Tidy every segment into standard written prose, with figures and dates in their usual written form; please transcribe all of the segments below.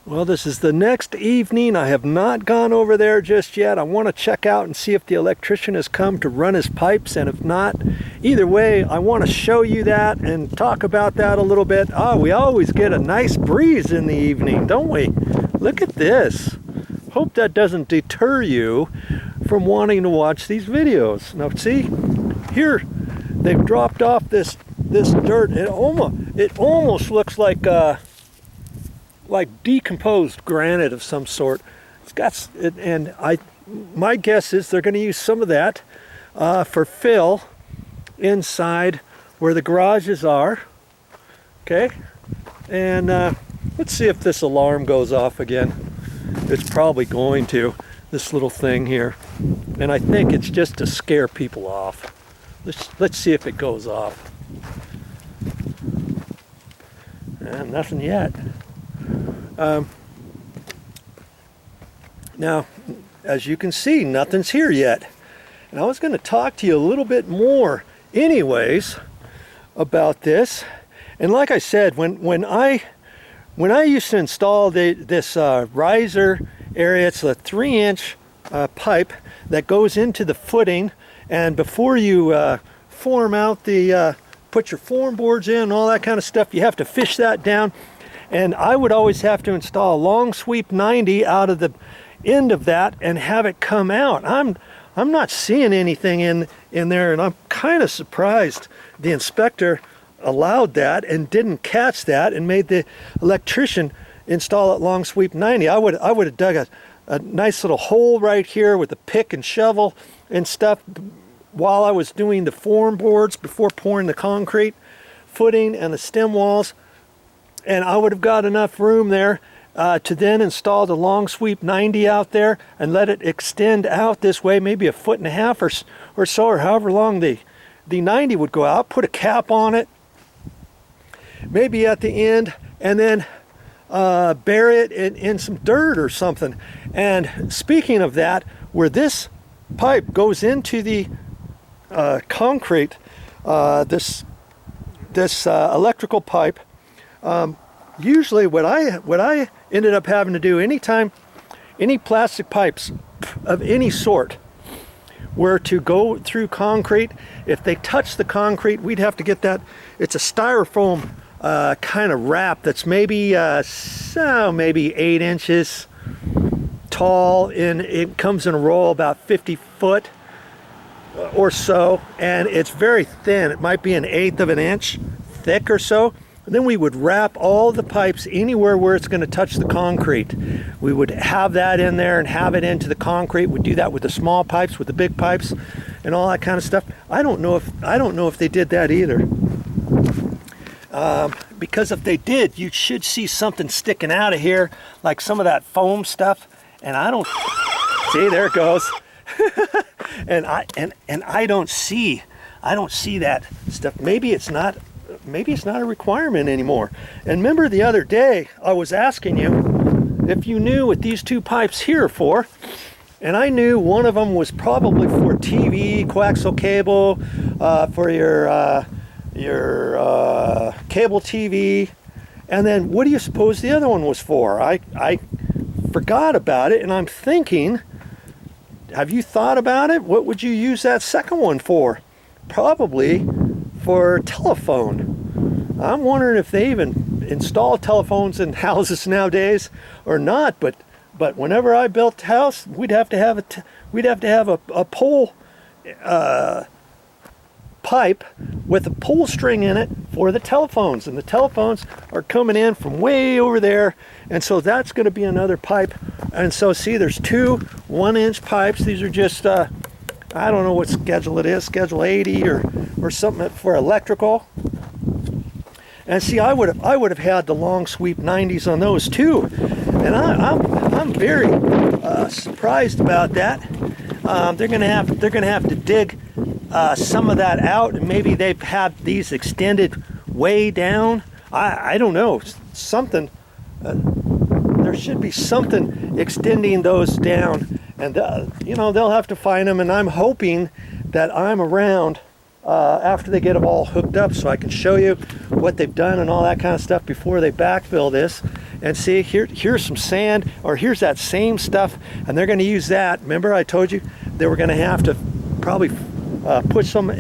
Well, this is the next evening. I have not gone over there just yet. I want to check out and see if the electrician has come to run his pipes, and if not, either way, I want to show you that and talk about that a little bit. We always get a nice breeze in the evening, don't we? Look at this. Hope that doesn't deter you from wanting to watch these videos. Now see, here they've dropped off this dirt. It almost looks like decomposed granite of some sort. It's got, and my guess is they're going to use some of that for fill inside where the garages are. Okay, and let's see if this alarm goes off again. It's probably going to, this little thing here, and I think it's just to scare people off. Let's see if it goes off. And nothing yet. Now, as you can see, nothing's here yet. And I was going to talk to you a little bit more anyways about this. And like I said, when I used to install this riser area, it's a 3-inch pipe that goes into the footing, and before you form out put your form boards in and all that kind of stuff, you have to fish that down. And I would always have to install a long sweep 90 out of the end of that and have it come out. I'm not seeing anything in there, and I'm kind of surprised the inspector allowed that and didn't catch that and made the electrician install it long sweep 90. I would have dug a nice little hole right here with a pick and shovel and stuff while I was doing the form boards before pouring the concrete footing and the stem walls. And I would have got enough room there to then install the long sweep 90 out there and let it extend out this way, maybe 1.5 feet or so, or however long the 90 would go out. Put a cap on it, maybe at the end, and then bury it in some dirt or something. And speaking of that, where this pipe goes into the concrete, this electrical pipe, usually what I ended up having to do anytime any plastic pipes of any sort were to go through concrete, if they touch the concrete, we'd have to get that. It's a styrofoam kind of wrap that's maybe 8 inches tall, and it comes in a roll about 50 foot or so, and it's very thin. It might be 1/8 of an inch thick or so. And then we would wrap all the pipes anywhere where it's going to touch the concrete. We would have that in there and have it into the concrete. We'd do that with the small pipes, with the big pipes, and all that kind of stuff. I don't know if they did that either. Because if they did, you should see something sticking out of here, like some of that foam stuff. And I don't see. There it goes. and I don't see that stuff. Maybe it's not a requirement anymore. And remember the other day I was asking you if you knew what these two pipes here are for, and I knew one of them was probably for TV, coaxial cable, for your cable TV. And then what do you suppose the other one was for? I forgot about it, and I'm thinking, have you thought about it? What would you use that second one for? Probably for telephone. I'm wondering if they even install telephones in houses nowadays or not. But whenever I built a house, we'd have to have a pole pipe with a pull string in it for the telephones, and the telephones are coming in from way over there, and so that's going to be another pipe. And so see, there's two 1-inch pipes. These are just I don't know what schedule it is, schedule 80 or something for electrical. And see, I would have had the long sweep 90s on those too, and I'm very surprised about that. They're gonna have to dig some of that out, and maybe they've had these extended way down. I don't know, something. There should be something extending those down, and they'll have to find them. And I'm hoping that I'm around after they get them all hooked up, so I can show you what they've done and all that kind of stuff before they backfill this. and see, here's some sand, or here's that same stuff, and they're going to use that. Remember I told you they were going to have to probably put some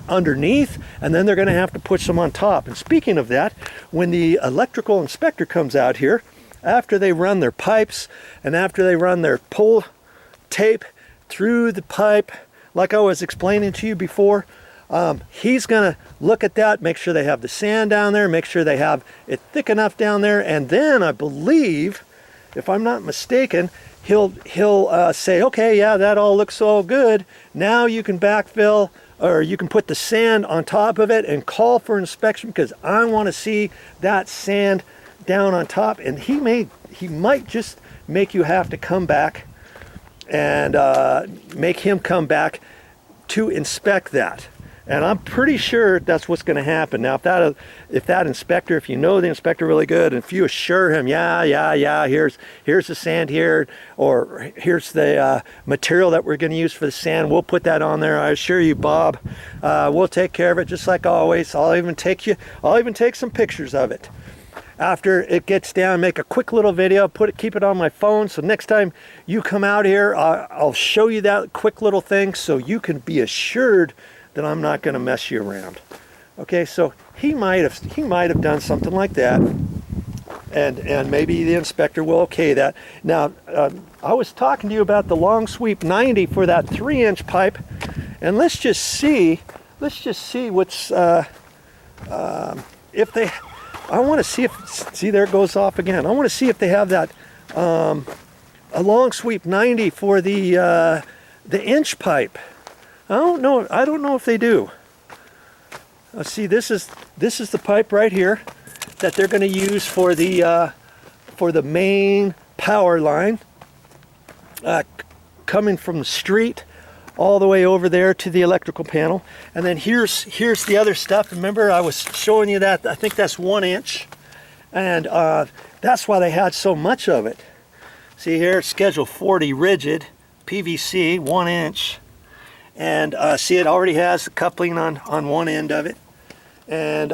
underneath, and then they're going to have to put some on top. And speaking of that, when the electrical inspector comes out here, after they run their pipes and after they run their pull tape through the pipe, like I was explaining to you before, he's going to look at that, make sure they have the sand down there, make sure they have it thick enough down there, and then I believe, if I'm not mistaken, he'll say, okay, yeah, that all looks all good. Now you can backfill, or you can put the sand on top of it and call for inspection, because I want to see that sand down on top. And he might just make you have to come back and make him come back to inspect that. And I'm pretty sure that's what's going to happen. Now, if that inspector, if you know the inspector really good, and if you assure him, yeah, here's the sand here, or here's the material that we're going to use for the sand, we'll put that on there. I assure you, Bob, we'll take care of it just like always. I'll even take some pictures of it. After it gets down, make a quick little video, keep it on my phone, so next time you come out here, I'll show you that quick little thing, so you can be assured that I'm not going to mess you around. Okay, so he might have done something like that, and maybe the inspector will okay that. Now, I was talking to you about the long sweep 90 for that 3-inch pipe, and let's just see what's if they. I want to see if, see, there it goes off again. I want to see if they have that a long sweep 90 for the inch pipe. I don't know if they do. Let's see, this is the pipe right here that they're going to use for the main power line coming from the street all the way over there to the electrical panel. And then here's the other stuff. Remember, I was showing you that, I think that's 1 inch, and that's why they had so much of it. See here, schedule 40 rigid PVC 1 inch. And see, it already has the coupling on one end of it. And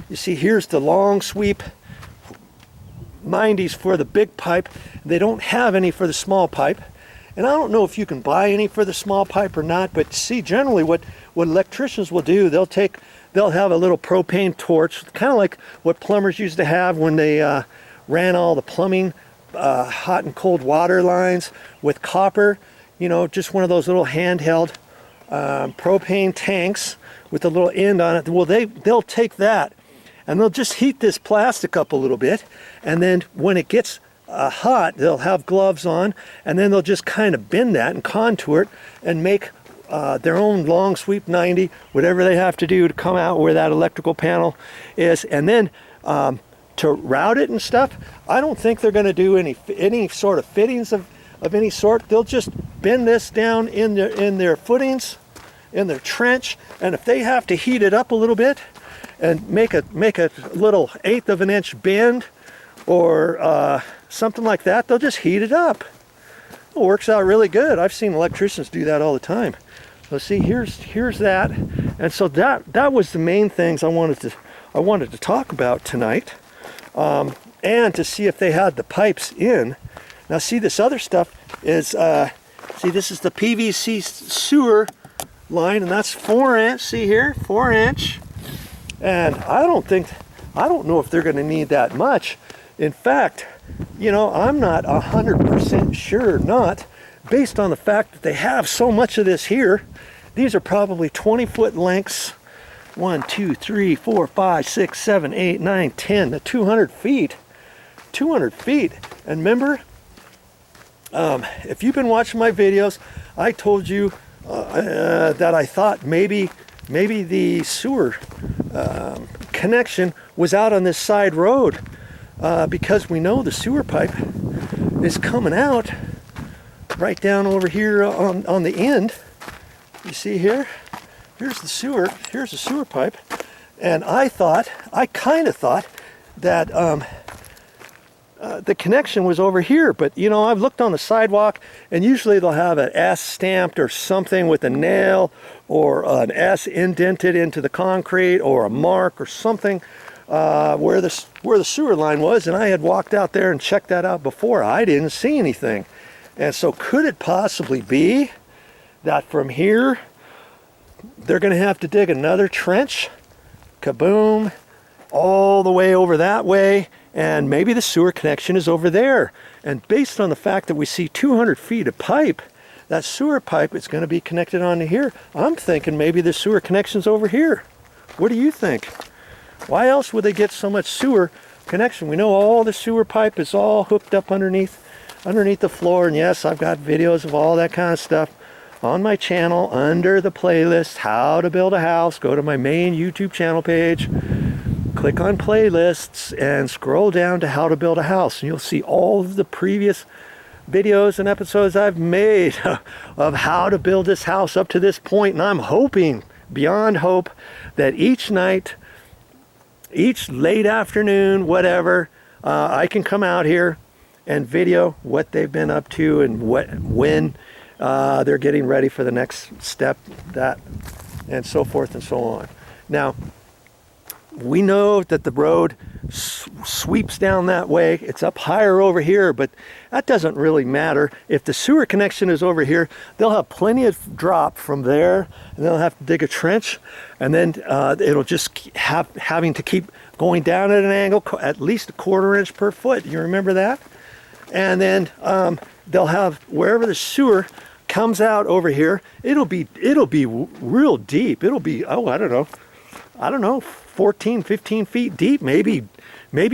you see, here's the long sweep 90s for the big pipe. They don't have any for the small pipe. And I don't know if you can buy any for the small pipe or not, but see, generally what electricians will do, they'll have a little propane torch, kind of like what plumbers used to have when they ran all the plumbing, hot and cold water lines with copper. You know, just one of those little handheld propane tanks with a little end on it. Well, they'll take that and they'll just heat this plastic up a little bit, and then when it gets hot, they'll have gloves on, and then they'll just kind of bend that and contour it and make their own long sweep 90, whatever they have to do to come out where that electrical panel is. And then to route it and stuff, I don't think they're going to do any sort of fittings of any sort. They'll just bend this down in their footings, in their trench, and if they have to heat it up a little bit and make a little 1/8 of an inch bend or something like that, they'll just heat it up. It works out really good. I've seen electricians do that all the time. So see, here's that, and so that was the main things I wanted to talk about tonight, and to see if they had the pipes in. Now see, this other stuff is, see, this is the PVC sewer line, and that's 4 inch, see here, 4 inch. And I don't know if they're gonna need that much. In fact, you know, I'm not 100% sure not, based on the fact that they have so much of this here. These are probably 20-foot lengths, 1, 2, 3, 4, 5, 6, 7, 8, 9, 10, the 200 feet. 200 feet, and remember, if you've been watching my videos, I told you that I thought maybe the sewer connection was out on this side road, because we know the sewer pipe is coming out right down over here on the end. You see here? Here's the sewer pipe, and I kind of thought that the connection was over here, but you know, I've looked on the sidewalk, and usually they'll have an S stamped or something with a nail, or an S indented into the concrete, or a mark or something where the sewer line was, and I had walked out there and checked that out before. I didn't see anything. And so could it possibly be that from here they're going to have to dig another trench, kaboom, all the way over that way, and maybe the sewer connection is over there. And based on the fact that we see 200 feet of pipe, that sewer pipe is going to be connected onto here. I'm thinking maybe the sewer connection's over here. What do you think? Why else would they get so much sewer connection? We know all the sewer pipe is all hooked up underneath the floor. And yes, I've got videos of all that kind of stuff on my channel under the playlist, How to Build a House. Go to my main YouTube channel page, click on playlists, and scroll down to How to Build a House. And you'll see all of the previous videos and episodes I've made of how to build this house up to this point. And I'm hoping, beyond hope, that each night, each late afternoon, whatever, I can come out here and video what they've been up to and when they're getting ready for the next step, and so forth and so on. Now, we know that the road sweeps down that way. It's up higher over here, but that doesn't really matter. If the sewer connection is over here, they'll have plenty of drop from there, and they'll have to dig a trench, and then it'll just having to keep going down at an angle, at least a 1/4 inch per foot. You remember that? And then they'll have, wherever the sewer comes out over here, it'll be real deep. It'll be, oh, I don't know, 14, 15 feet deep, maybe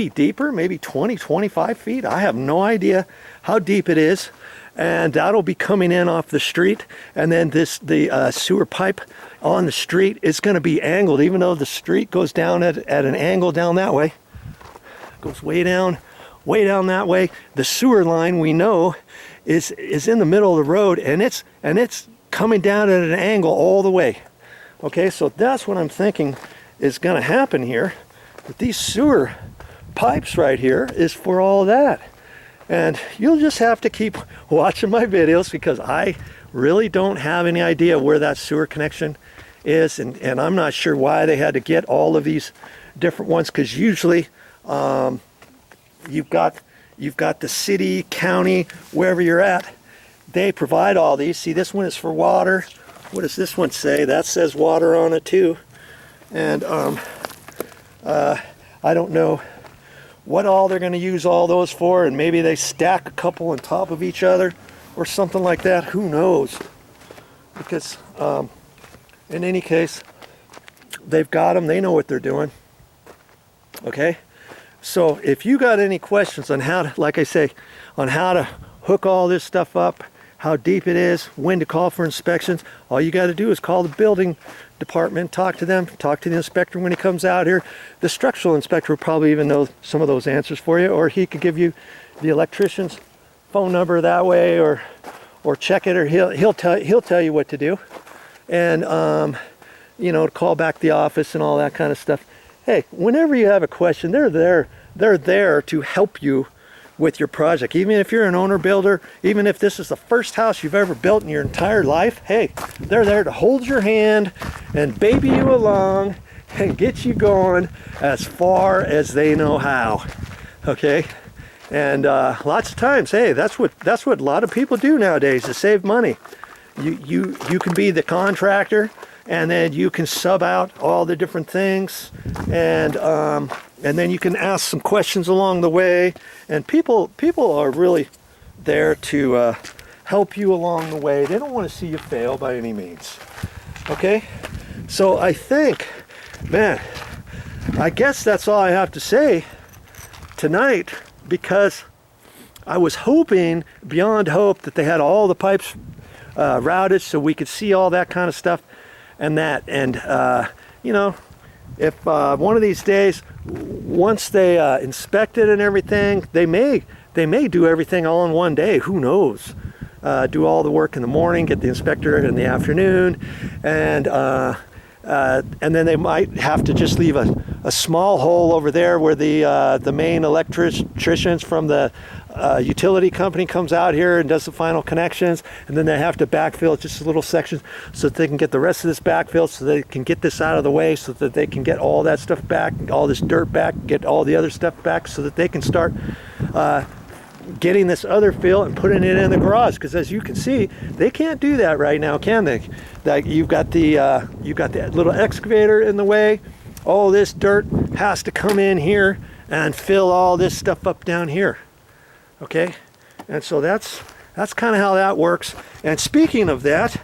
deeper, maybe 20, 25 feet. I have no idea how deep it is. And that'll be coming in off the street. And then the sewer pipe on the street is going to be angled, even though the street goes down at an angle down that way. Goes way down that way. The sewer line, we know, is in the middle of the road, and it's coming down at an angle all the way. Okay, so that's what I'm thinking is going to happen here. But these sewer pipes right here is for all of that. And you'll just have to keep watching my videos, because I really don't have any idea where that sewer connection is, and I'm not sure why they had to get all of these different ones, because usually you've got the city, county, wherever you're at, they provide all these. See, this one is for water. What does this one say? That says water on it too. And I don't know what all they're going to use all those for, and maybe they stack a couple on top of each other or something like that. Who knows? Because in any case, they've got them. They know what they're doing. Okay? So if you got any questions on how to, like I say, on how to hook all this stuff up, how deep it is, when to call for inspections, all you got to do is call the building department, talk to them, talk to the inspector when he comes out here. The structural inspector will probably even know some of those answers for you, or he could give you the electrician's phone number that way, or check it, or he'll tell you what to do, and you know, call back the office and all that kind of stuff. Hey, whenever you have a question, they're there to help you with your project. Even if you're an owner builder, even if this is the first house you've ever built in your entire life, hey, they're there to hold your hand and baby you along and get you going as far as they know how. Okay? And lots of times, hey, that's what a lot of people do nowadays to save money. You can be the contractor, and then you can sub out all the different things, and then you can ask some questions along the way. And people are really there to help you along the way. They don't want to see you fail by any means. Okay? So I think, man, I guess that's all I have to say tonight, because I was hoping beyond hope that they had all the pipes routed so we could see all that kind of stuff. And you know, if one of these days, once they inspect it and everything, they may do everything all in one day. Who knows? Do all the work in the morning, get the inspector in the afternoon, and and then they might have to just leave a small hole over there where the main electricians from the utility company comes out here and does the final connections, and then they have to backfill just a little section so that they can get the rest of this backfilled, so they can get this out of the way, so that they can get all that stuff back, all this dirt back, get all the other stuff back, so that they can start getting this other fill and putting it in the garage. Because as you can see, they can't do that right now, can they? That you've got the little excavator in the way. All this dirt has to come in here and fill all this stuff up down here. Okay, and so that's kind of how that works. And speaking of that,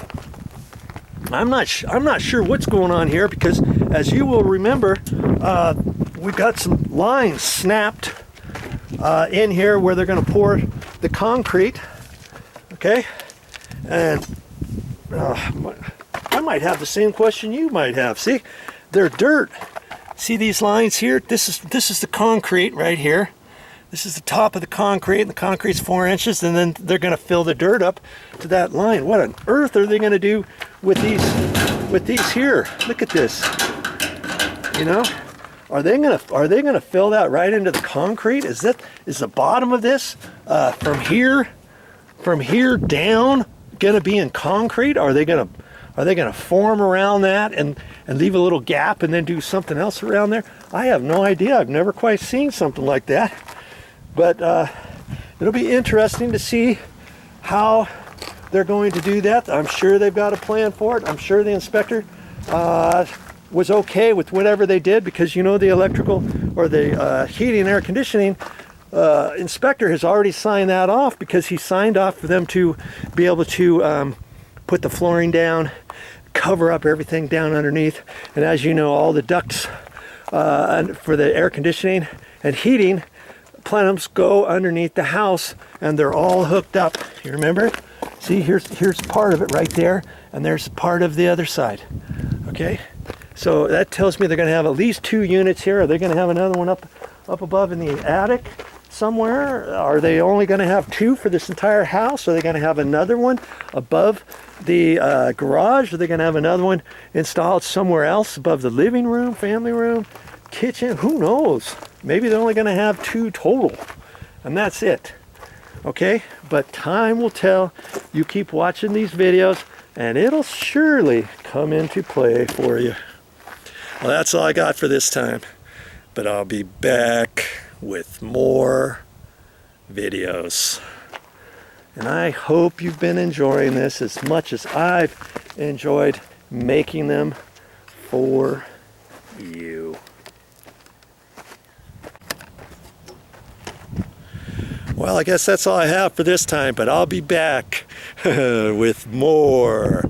I'm not sure what's going on here, because as you will remember, we've got some lines snapped in here where they're going to pour the concrete. Okay, and I might have the same question you might have. See, they're dirt. See these lines here? This is the concrete right here. This is the top of the concrete, and the concrete's 4 inches, and then they're going to fill the dirt up to that line. What on earth are they going to do with these here? Look at this. You know, are they going to fill that right into the concrete? Is the bottom of this from here down going to be in concrete? Are they going to form around that and leave a little gap and then do something else around there? I have no idea. I've never quite seen something like that. But it'll be interesting to see how they're going to do that. I'm sure they've got a plan for it. I'm sure the inspector was okay with whatever they did, because you know the electrical or the heating and air conditioning inspector has already signed that off, because he signed off for them to be able to put the flooring down, cover up everything down underneath. And as you know, all the ducts for the air conditioning and heating plenums go underneath the house, and they're all hooked up. You remember? See, here's part of it right there, and there's part of the other side. Okay, so that tells me they're going to have at least 2 units here. Are they going to have another one up above in the attic somewhere? Are they only going to have 2 for this entire house? Are they going to have another one above the garage? Are they going to have another one installed somewhere else above the living room, family room, kitchen? Who knows? Maybe they're only going to have 2 total, and that's it. Okay, but time will tell. You keep watching these videos, and it'll surely come into play for you. Well, that's all I got for this time, but I'll be back with more videos. And I hope you've been enjoying this as much as I've enjoyed making them for you. Well, I guess that's all I have for this time, but I'll be back with more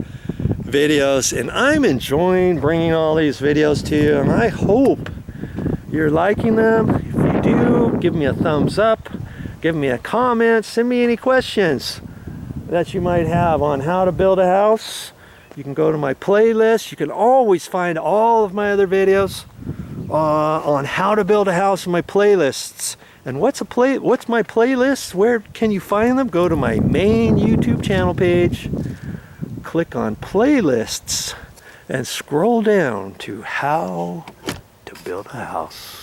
videos, and I'm enjoying bringing all these videos to you, and I hope you're liking them. If you do, give me a thumbs up, give me a comment, send me any questions that you might have on how to build a house. You can go to my playlist. You can always find all of my other videos on how to build a house in my playlists. And what's my playlist? Where can you find them? Go to my main YouTube channel page, click on playlists, and scroll down to how to build a house.